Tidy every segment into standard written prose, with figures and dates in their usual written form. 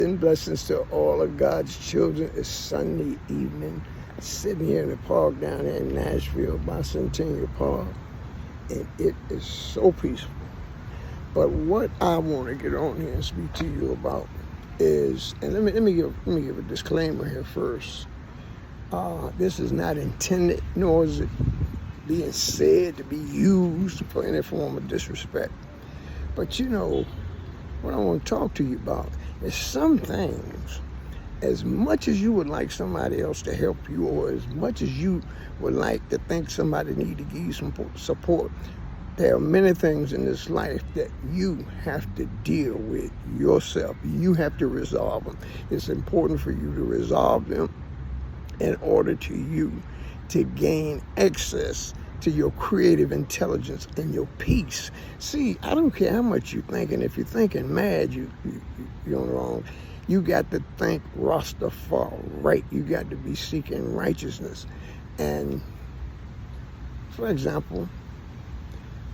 And blessings to all of God's children. It's Sunday evening, sitting here in the park down there in Nashville by Centennial Park, and it is so peaceful. But what I want to get on here and speak to you about is, and let me give a disclaimer here first. This is not intended, nor is it being said to be used for any form of disrespect. But you know, what I want to talk to you about is some things, as much as you would like somebody else to help you, or as much as you would like to think somebody need to give you some support, there are many things in this life that you have to deal with yourself. You have to resolve them. It's important for you to resolve them in order to you to gain access to your creative intelligence and your peace. See, I don't care how much you're thinking. If you're thinking mad, you're on the wrong. You got to think Rastafari, right? You got to be seeking righteousness. And for example,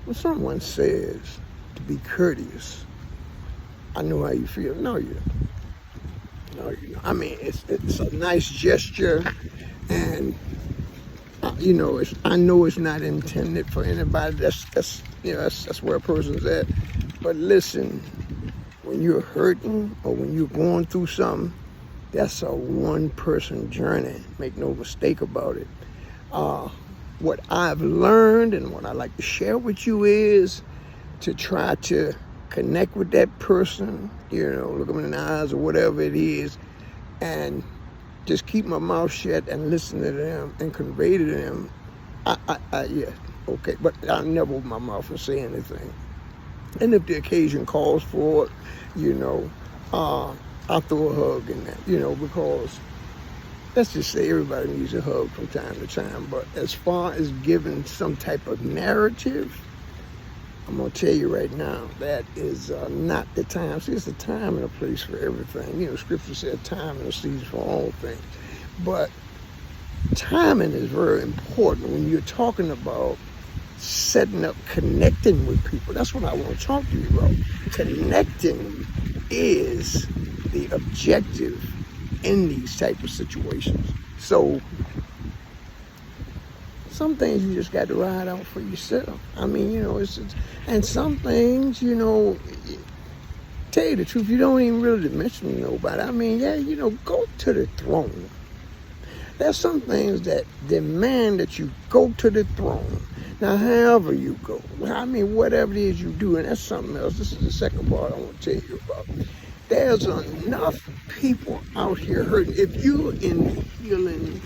when someone says to be courteous, I know how you feel. No, you don't. No, you don't. I mean, it's a nice gesture, and you know, I know it's not intended for anybody. That's where a person's at. But listen, when you're hurting or when you're going through something, that's a one-person journey. Make no mistake about it. What I've learned and what I like to share with you is to try to connect with that person, you know, look them in the eyes or whatever it is, and just keep my mouth shut and listen to them and convey to them. Yeah, okay, but I never open my mouth and say anything. And if the occasion calls for it, you know, I'll throw a hug in that, you know, because let's just say everybody needs a hug from time to time. But as far as giving some type of narrative, I'm going to tell you right now, that is not the time. See, it's a time and a place for everything. You know, Scripture said time and a season for all things. But timing is very important when you're talking about setting up, connecting with people. That's what I want to talk to you about. Connecting is the objective in these type of situations. So some things you just got to ride out for yourself. I mean, you know, and some things, you know, tell you the truth, you don't even really mention nobody. I mean, yeah, you know, go to the throne. There's some things that demand that you go to the throne. Now, however you go, I mean, whatever it is you do, and that's something else. This is the second part I want to tell you about. There's enough people out here hurting. If you're in the healing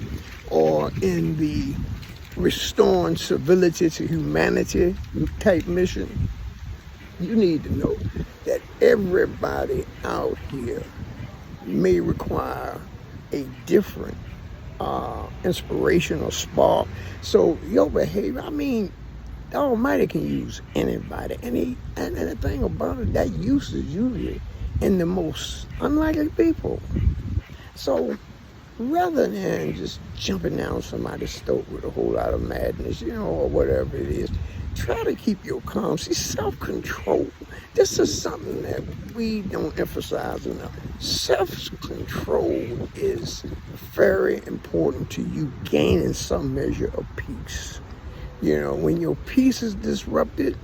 or in the restoring civility to humanity type mission, you need to know that everybody out here may require a different inspirational spark. So your behavior, I mean, the Almighty can use anybody. And the thing about it, that use is usually in the most unlikely people. So rather than just jumping down somebody's throat with a whole lot of madness, you know, or whatever it is, try to keep your calm. See, self-control. This is something that we don't emphasize enough. Self-control is very important to you gaining some measure of peace. You know, when your peace is disrupted,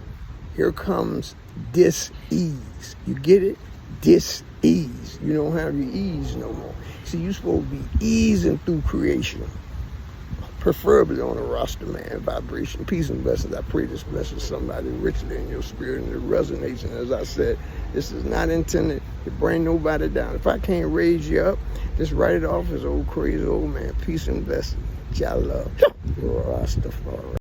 here comes dis-ease. You get it? Dis-ease. You don't have your ease no more. See, you're supposed to be easing through creation, preferably on a roster man vibration. Peace and blessings. I pray this blesses somebody richly in your spirit and it resonates. And as I said, this is not intended to bring nobody down. If I can't raise you up, just write it off as old crazy old man. Peace and blessings. Jah love. Rastafari.